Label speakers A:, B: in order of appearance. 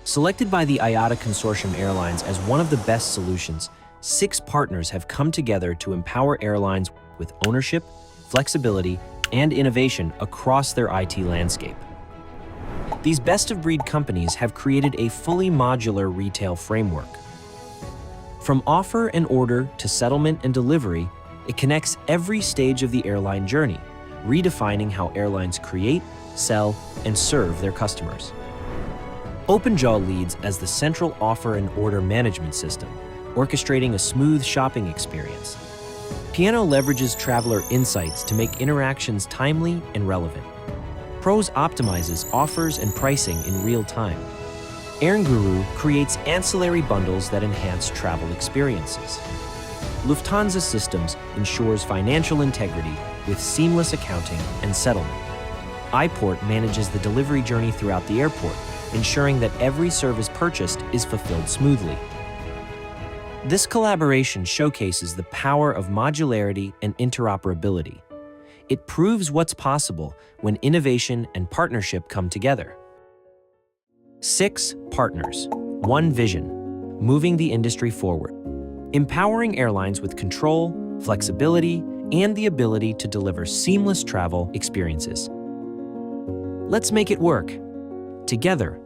A: Selected by the IATA Consortium Airlines as one of the best solutions, 6 partners have come together to empower airlines with ownership, flexibility, and innovation across their IT landscape. These best-of-breed companies have created a fully modular retail framework. From offer and order to settlement and delivery, it connects every stage of the airline journey, redefining how airlines create, sell, and serve their customers. OpenJaw leads as the central offer and order management system, orchestrating a smooth shopping experience. Piano leverages traveler insights to make interactions timely and relevant. Pros optimizes offers and pricing in real time. Airnguru creates ancillary bundles that enhance travel experiences. LufthansaSystems ensures financial integrity with seamless accounting and settlement. iPort manages the delivery journey throughout the airport, ensuring that every service purchased is fulfilled smoothly. This collaboration showcases the power of modularity and interoperability. It proves what's possible when innovation and partnership come together. 6 partners, 1 vision, moving the industry forward, empowering airlines with control, flexibility, and the ability to deliver seamless travel experiences. Let's make it work. Together,